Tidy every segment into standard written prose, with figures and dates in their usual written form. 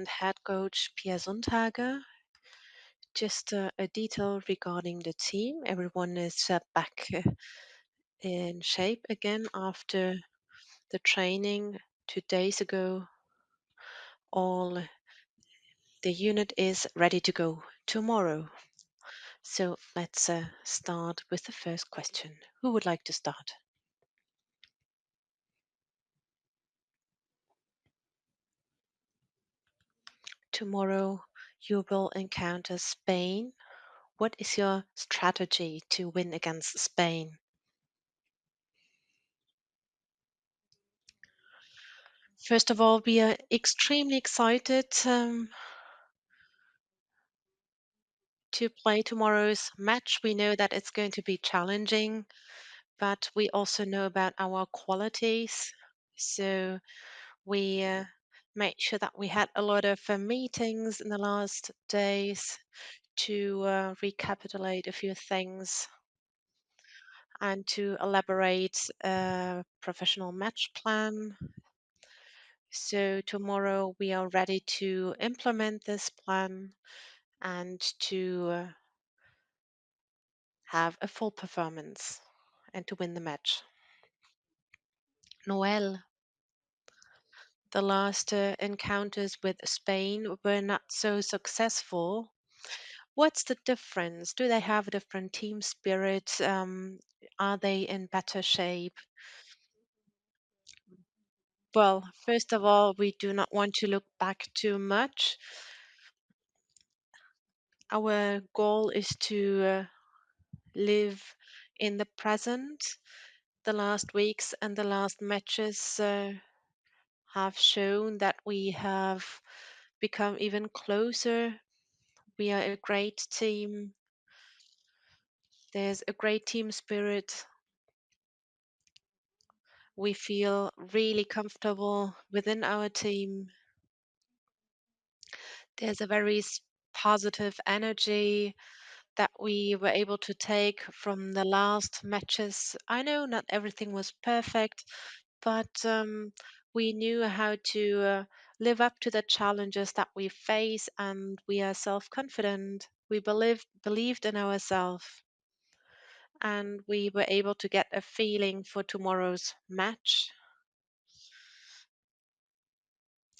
and head coach Pia Sundhage. Just a detail regarding the team. Everyone is back in shape again after the training 2 days ago. All the unit is ready to go tomorrow. So let's start with the first question. Who would like to start? Tomorrow you will encounter Spain. What is your strategy to win against Spain? First of all, we are extremely excited to play tomorrow's match. We know that it's going to be challenging, but we also know about our qualities. So we made sure that we had a lot of meetings in the last days to recapitulate a few things and to elaborate a professional match plan. So tomorrow we are ready to implement this plan and to have a full performance and to win the match. Noel, the last encounters with Spain were not so successful. What's the difference? Do they have a different team spirit? Are they in better shape? Well, first of all, we do not want to look back too much. Our goal is to live in the present. The last weeks and the last matches have shown that we have become even closer. We are a great team. There's a great team spirit. We feel really comfortable within our team. There's a very positive energy that we were able to take from the last matches. I know not everything was perfect, but we knew how to live up to the challenges that we face, and we are self-confident. We believed in ourselves, and we were able to get a feeling for tomorrow's match,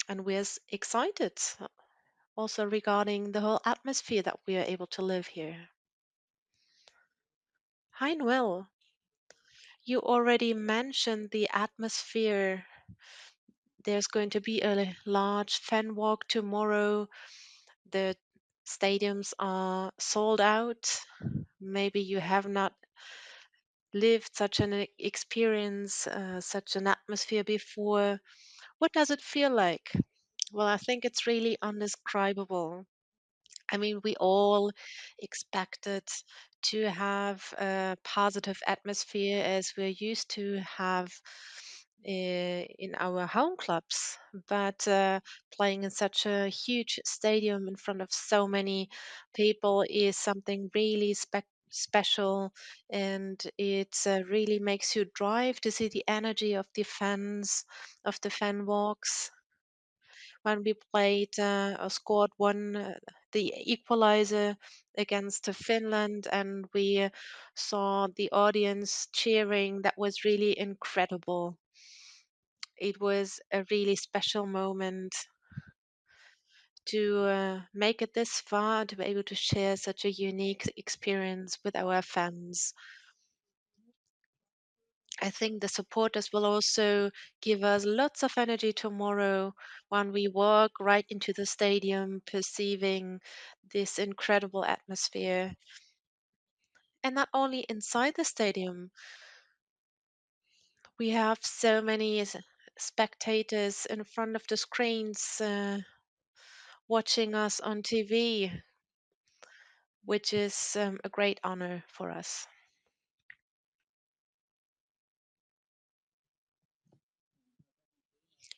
and we're excited also regarding the whole atmosphere that we are able to live here. Hi, Noel. You already mentioned the atmosphere. There's going to be a large fan walk tomorrow. The stadiums are sold out. Maybe you have not lived such an experience, such an atmosphere before. What does it feel like? Well, I think it's really undescribable. I mean, we all expected to have a positive atmosphere as we're used to have in our home clubs, but playing in such a huge stadium in front of so many people is something really special, and it really makes you drive to see the energy of the fans, of the fan walks when we played or scored the equalizer against Finland, and we saw the audience cheering. That was really incredible. It was a really special moment to make it this far, to be able to share such a unique experience with our fans. I think the supporters will also give us lots of energy tomorrow when we walk right into the stadium, perceiving this incredible atmosphere. And not only inside the stadium, we have so many spectators in front of the screens watching us on TV, which is a great honor for us.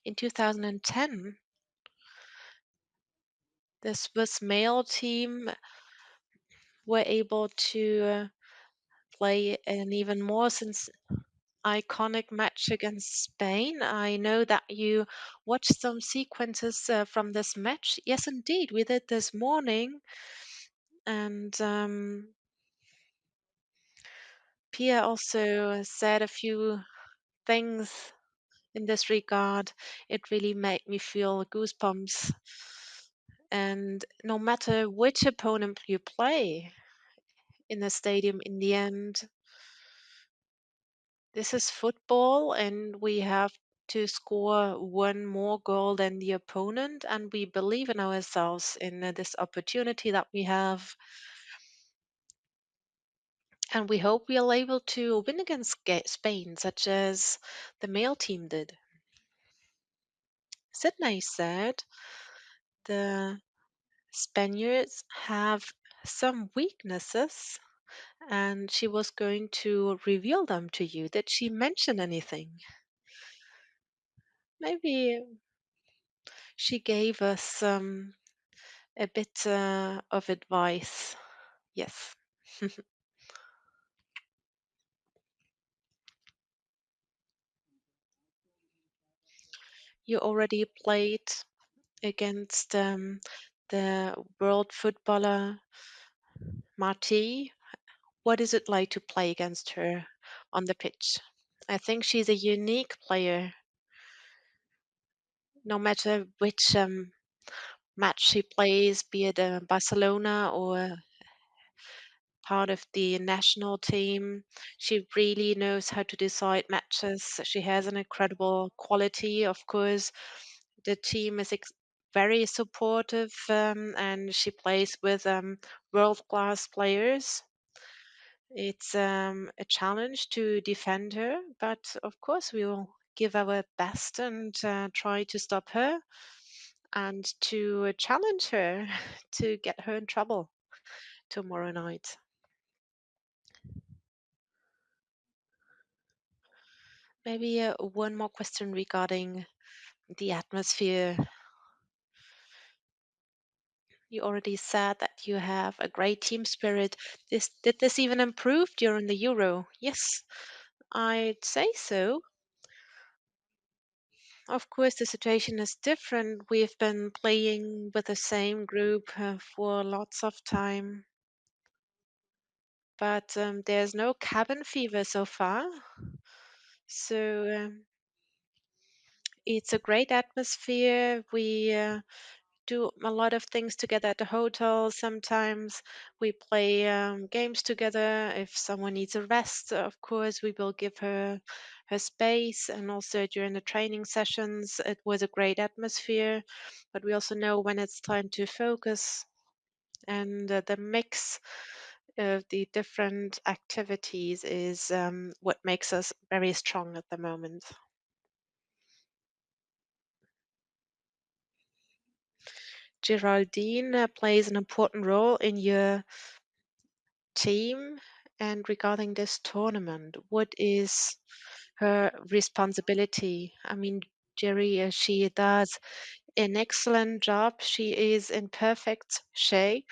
In 2010, the Swiss male team were able to play an even more since. iconic match against Spain. I know that you watched some sequences from this match. Yes, indeed, we did this morning. And Pia also said a few things in this regard. It really made me feel goosebumps. And no matter which opponent you play in the stadium, in the end, this is football, and we have to score one more goal than the opponent. And we believe in ourselves in this opportunity that we have. And we hope we are able to win against Spain, such as the male team did. Sydney said the Spaniards have some weaknesses and she was going to reveal them to you. Did she mention anything? Maybe she gave us a bit of advice. Yes. You already played against the world footballer Marti. What is it like to play against her on the pitch? I think she's a unique player, no matter which match she plays, be it Barcelona or part of the national team. She really knows how to decide matches. She has an incredible quality. Of course, the team is very supportive and she plays with world class players. It's a challenge to defend her, but of course, we will give our best and try to stop her and to challenge her to get her in trouble tomorrow night. Maybe one more question regarding the atmosphere. You already said that you have a great team spirit. Did this even improve during the Euro? Yes, I'd say so. Of course, the situation is different. We've been playing with the same group for lots of time, but there's no cabin fever so far. So it's a great atmosphere. We do a lot of things together at the hotel. Sometimes we play games together. If someone needs a rest, of course, we will give her space. And also during the training sessions, it was a great atmosphere. But we also know when it's time to focus, and the mix of the different activities is what makes us very strong at the moment. Geraldine plays an important role in your team, and regarding this tournament, what is her responsibility? I mean, Jerry, she does an excellent job. She is in perfect shape.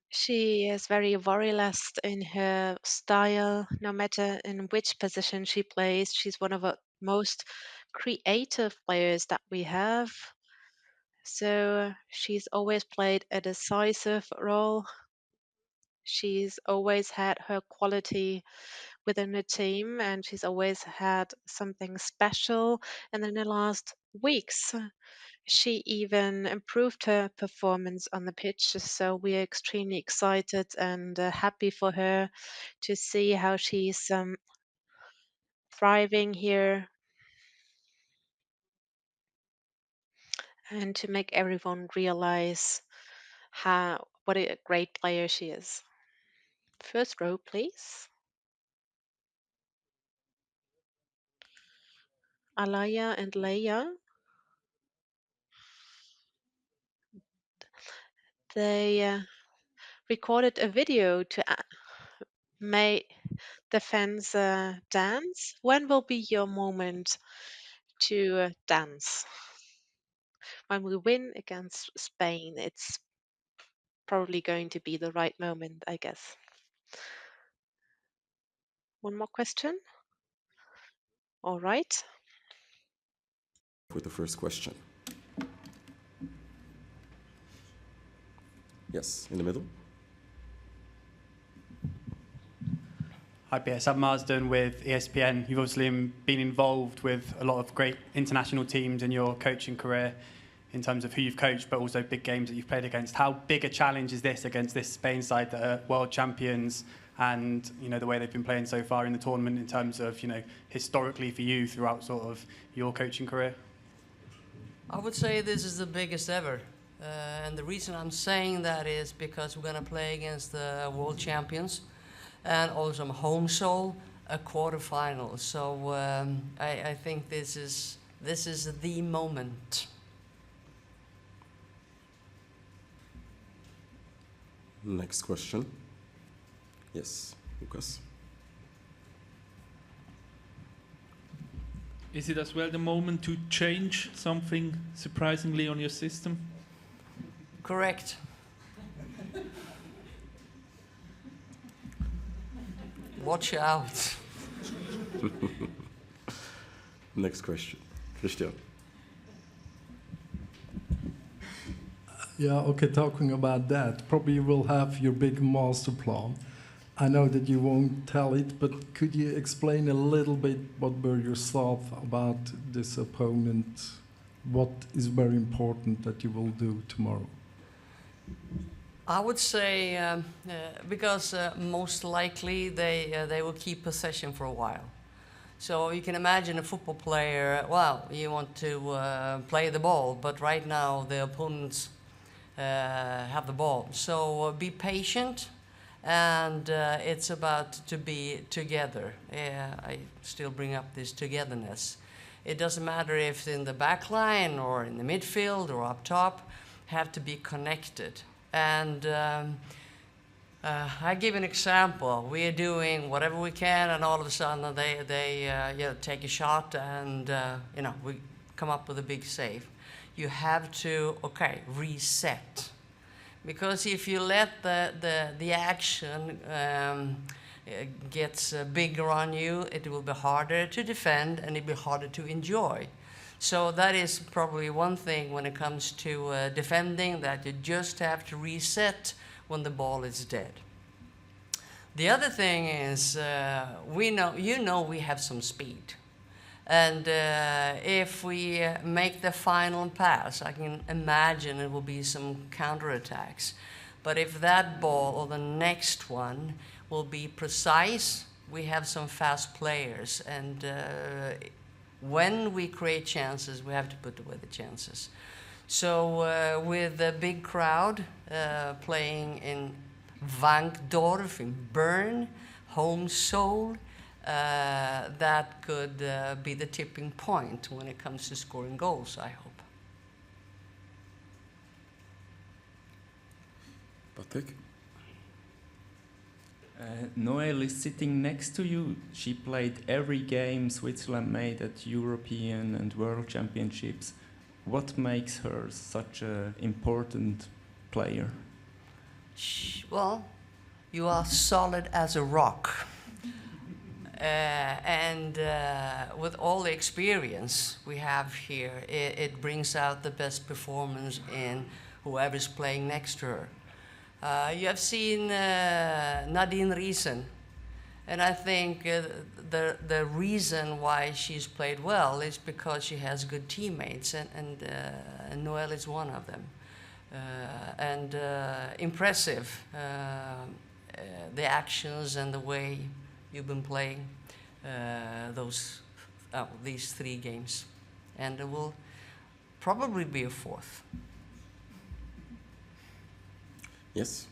She is very worry-less in her style, no matter in which position she plays. She's one of the most creative players that we have. So she's always played a decisive role. She's always had her quality within the team and she's always had something special. And in the last weeks, she even improved her performance on the pitch. So we are extremely excited and happy for her to see how she's thriving here and to make everyone realize how what a great player she is. First row, please. Alaya and Leia. They recorded a video to make the fans dance. When will be your moment to dance? When we win against Spain, it's probably going to be the right moment, I guess. One more question. All right. With the first question. Yes, in the middle. Hi, Pia. Sam Marsden with ESPN. You've obviously been involved with a lot of great international teams in your coaching career in terms of who you've coached, but also big games that you've played against. How big a challenge is this against this Spain side that are world champions and, you know, the way they've been playing so far in the tournament in terms of, you know, historically for you throughout sort of your coaching career? I would say this is the biggest ever. And the reason I'm saying that is because we're going to play against the world champions and also home soul, a quarterfinal. So I think this is the moment. Next question. Yes, Lucas. Is it as well the moment to change something surprisingly on your system? Correct. Watch out. Next question. Christian. Yeah, okay, talking about that, probably you will have your big master plan. I know that you won't tell it, but could you explain a little bit what were your thoughts about this opponent? What is very important that you will do tomorrow? I would say because most likely they will keep possession for a while. So you can imagine a football player, well, you want to play the ball, but right now the opponents have the ball. So be patient, and it's about to be together. I still bring up this togetherness. It doesn't matter if in the back line or in the midfield or up top, have to be connected. And I give an example. We are doing whatever we can, and all of a sudden they take a shot, and we come up with a big save. You have to reset, because if you let the action gets bigger on you, it will be harder to defend and it will be harder to enjoy. So that is probably one thing when it comes to defending, that you just have to reset when the ball is dead. The other thing is we have some speed. And if we make the final pass, I can imagine it will be some counterattacks. But if that ball or the next one will be precise, we have some fast players. And when we create chances, we have to put away the chances. So with a big crowd playing in Wankdorf, in Bern, home soul, that could be the tipping point when it comes to scoring goals, I hope. Patrick? Noelle is sitting next to you. She played every game Switzerland made at European and World Championships. What makes her such an important player? Well, you are solid as a rock. And with all the experience we have here, it brings out the best performance in whoever's playing next to her. You have seen Nadine Riesen, and I think the reason why she's played well is because she has good teammates, and Noelle is one of them. And impressive, the actions and the way you've been playing these 3 games, and there will probably be a 4th. Yes.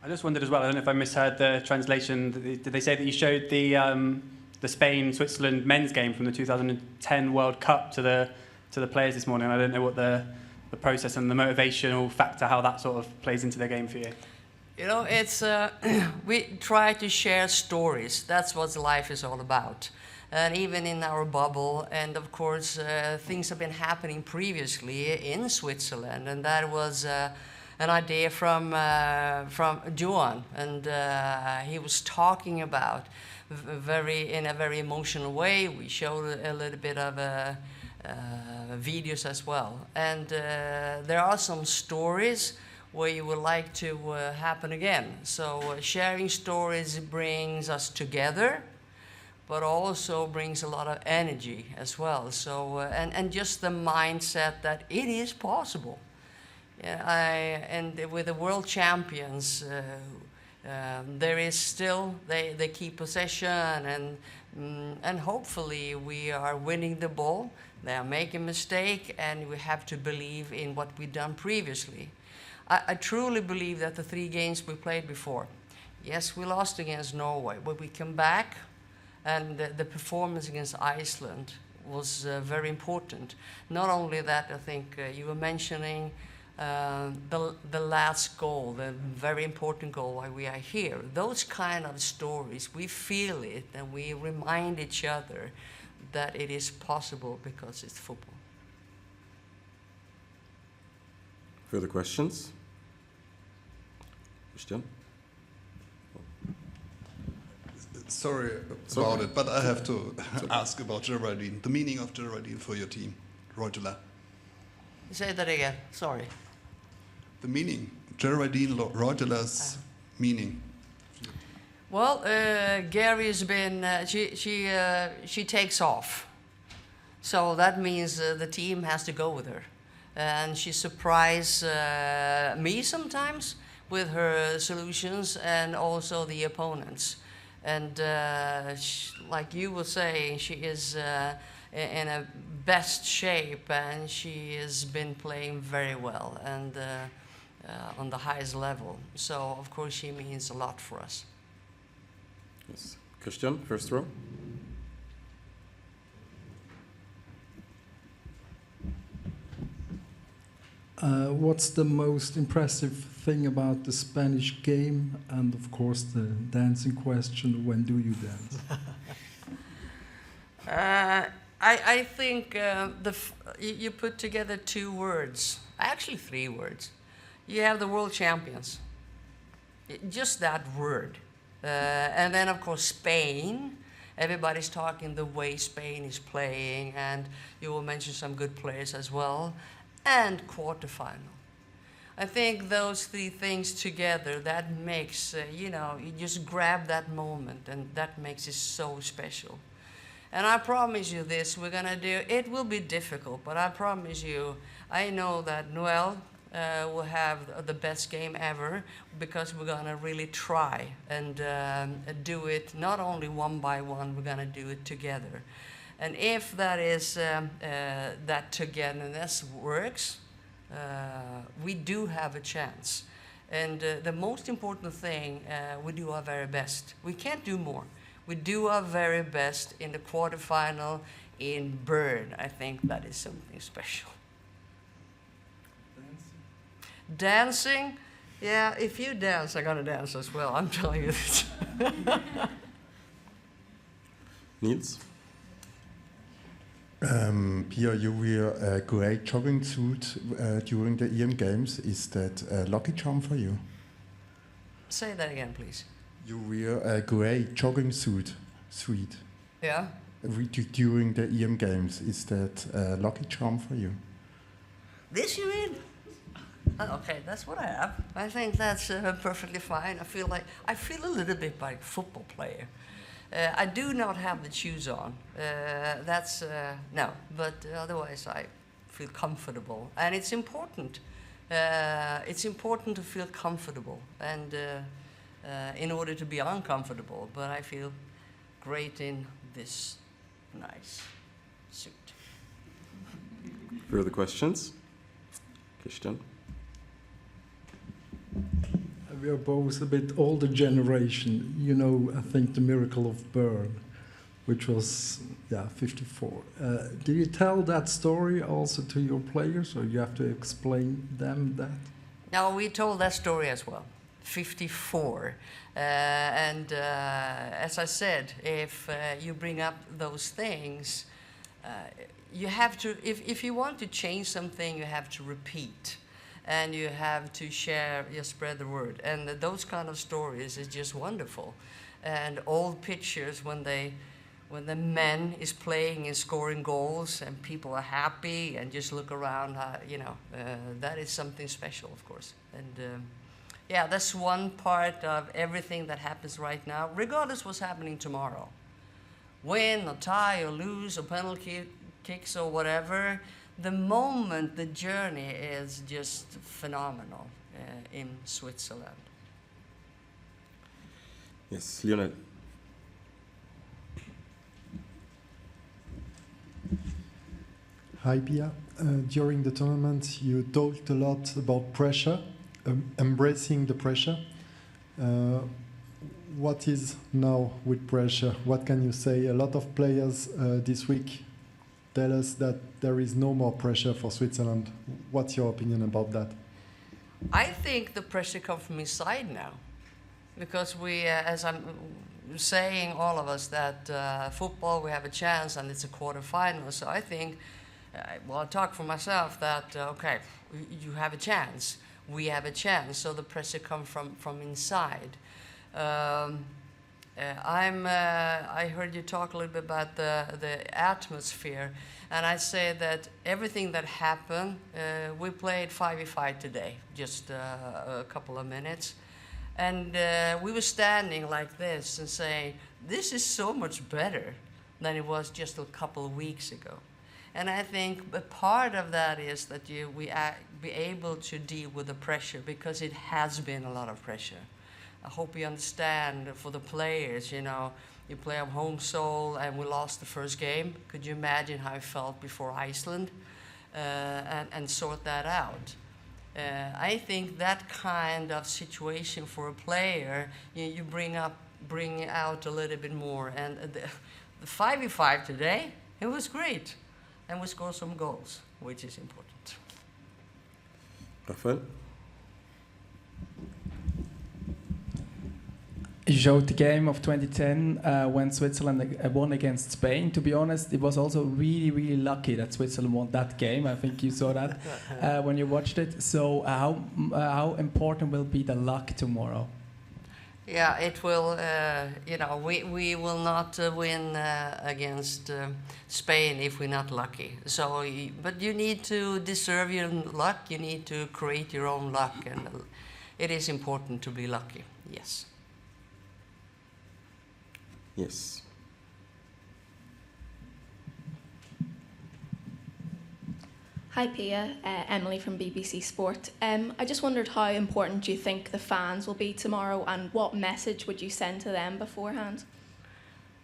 I just wondered as well, I don't know if I misheard the translation, did they say that you showed the Spain-Switzerland men's game from the 2010 World Cup to the players this morning? I don't know what the process and the motivational factor, how that sort of plays into the game for you. You know, it's we try to share stories. That's what life is all about. And even in our bubble, and of course, things have been happening previously in Switzerland, and that was an idea from Johan, and he was talking about in a very emotional way. We showed a little bit of videos as well, and there are some stories where you would like to happen again. So sharing stories brings us together, but also brings a lot of energy as well. So and just the mindset that it is possible. Yeah, and with the world champions, there is still they keep possession, and hopefully we are winning the ball. They are making a mistake, and we have to believe in what we've done previously. I truly believe that the 3 games we played before, yes, we lost against Norway, but we come back, and the performance against Iceland was very important. Not only that, I think you were mentioning the last goal, the very important goal why we are here. Those kind of stories, we feel it, and we remind each other that it is possible because it's football. Further questions? Christian? Sorry about it, but I have to ask about Geraldine, the meaning of Geraldine for your team, Reutela. Say that again, sorry. The meaning, Geraldine Reutela's meaning. Well, Gary has been, she takes off. So that means the team has to go with her. And she surprises me sometimes with her solutions, and also the opponents. And like you were saying, she is in a best shape, and she has been playing very well, and on the highest level. So of course she means a lot for us. Yes. Christian, first row. What's the most impressive thing about the Spanish game? And of course the dancing question, when do you dance? I think you put together 2 words, actually 3 words. You have the world champions, just that word. And then of course Spain, everybody's talking the way Spain is playing, and you will mention some good players as well. And quarterfinal. I think those 3 things together, that makes, you just grab that moment, and that makes it so special. And I promise you this, we're gonna do, it will be difficult, but I promise you, I know that Noelle will have the best game ever, because we're gonna really try and do it not only one by one, we're gonna do it together. And if that is that togetherness works, we do have a chance. And the most important thing, we do our very best. We can't do more. We do our very best in the quarterfinal in Bern. I think that is something special. Dancing? Yeah, if you dance, I'm gonna dance as well. I'm telling you this. Niels? Pia, you wear a grey jogging suit during the EM Games. Is that a lucky charm for you? Say that again, please. You wear a grey jogging suit. Yeah? During the EM Games. Is that a lucky charm for you? This you mean? Okay, that's what I have. I think that's perfectly fine. I feel a little bit like a football player. I do not have the shoes on. No, but otherwise I feel comfortable. And it's important. It's important to feel comfortable, and in order to be uncomfortable. But I feel great in this nice suit. Further questions? Christian? We are both a bit older generation. You know, I think the miracle of Bern, which was, 54. Do you tell that story also to your players, or you have to explain them that? Now, we told that story as well, 54. And as I said, if you bring up those things, you have to, if you want to change something, you have to repeat. and you have to share, you spread the word. And those kind of stories is just wonderful. And old pictures when the men is playing and scoring goals and people are happy and just look around, that is something special, of course. And yeah, that's one part of everything that happens right now, regardless what's happening tomorrow. Win or tie or lose or penalty kicks or whatever, the moment, the journey is just phenomenal in Switzerland. Yes, Lionel. Hi, Pia. During the tournament, you talked a lot about pressure, embracing the pressure. What is now with pressure? What can you say? A lot of players this week tell us that there is no more pressure for Switzerland. What's your opinion about that? I think the pressure comes from inside now, because we, as I'm saying, all of us, that football, we have a chance and it's a quarterfinal. So I think, well, I talk for myself that, okay, you have a chance, we have a chance. So the pressure comes from inside. I heard you talk a little bit about the atmosphere, and I say that everything that happened, we played 5v5 today, just a couple of minutes, and we were standing like this and saying, this is so much better than it was just a couple of weeks ago. And I think a part of that is that we be able to deal with the pressure, because it has been a lot of pressure. I hope you understand for the players, you play on home soil and we lost the first game. Could you imagine how I felt before Iceland? And sort that out. I think that kind of situation for a player, you bring out a little bit more. And the 5v5 today, it was great. And we scored some goals, which is important. Rafael? You showed the game of 2010 when Switzerland won against Spain. To be honest, it was also really, really lucky that Switzerland won that game. I think you saw that when you watched it. So how important will be the luck tomorrow? Yeah, it will, we will not win against Spain if we're not lucky. So, but you need to deserve your luck, you need to create your own luck, and it is important to be lucky, yes. Yes. Hi Pia, Emily from BBC Sport. I just wondered how important you think the fans will be tomorrow, and what message would you send to them beforehand?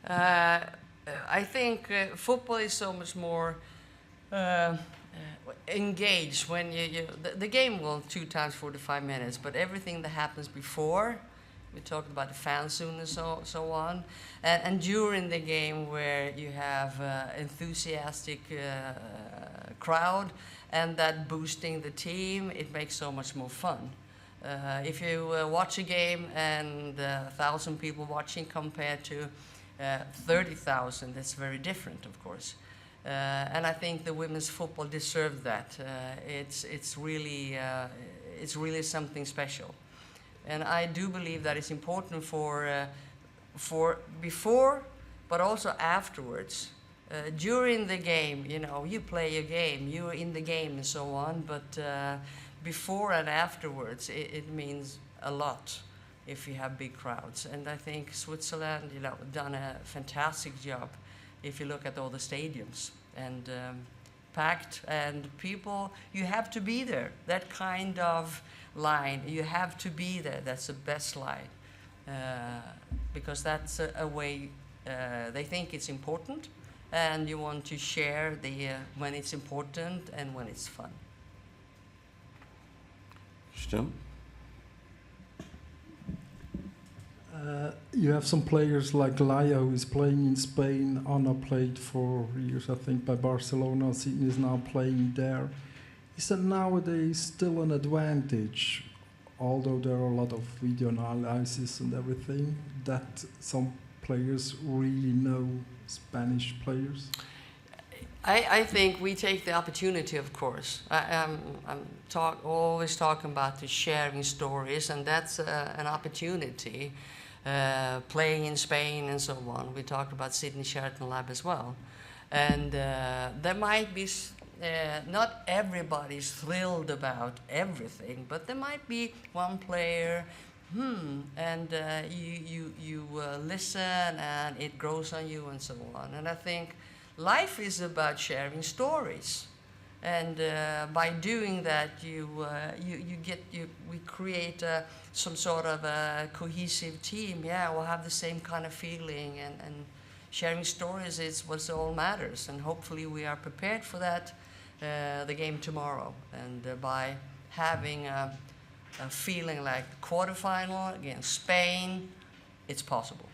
I think football is so much more engaged when the game will 2 times 45 minutes, but everything that happens before, we talked about the fan zone and so on, and during the game where you have enthusiastic crowd and that boosting the team, it makes so much more fun. If you watch a game and 1,000 people watching compared to 30,000, that's very different, of course. And I think the women's football deserves that. It's really something special. And I do believe that it's important for before, but also afterwards. During the game, you play a game, you're in the game and so on, but before and afterwards, it means a lot if you have big crowds. And I think Switzerland, done a fantastic job if you look at all the stadiums, and packed, and people, you have to be there. That kind of line, you have to be there. That's the best line, because that's a way they think it's important, and you want to share when it's important and when it's fun. Christian? You have some players like Laia, who is playing in Spain. Anna played for years, I think, by Barcelona. Sydney is now playing there. Is that nowadays still an advantage, although there are a lot of video analysis and everything, that some players really know Spanish players? I think we take the opportunity, of course. I'm always talking about the sharing stories, and that's an opportunity. Playing in Spain and so on. We talked about Sydney Sheraton Lab as well. And there might be, not everybody's thrilled about everything, but there might be one player, and you listen and it grows on you and so on. And I think life is about sharing stories. And by doing that, we create some sort of a cohesive team. Yeah, we'll have the same kind of feeling, and sharing stories is what all matters. And hopefully, we are prepared for that, the game tomorrow. And by having a feeling like quarterfinal against Spain, it's possible.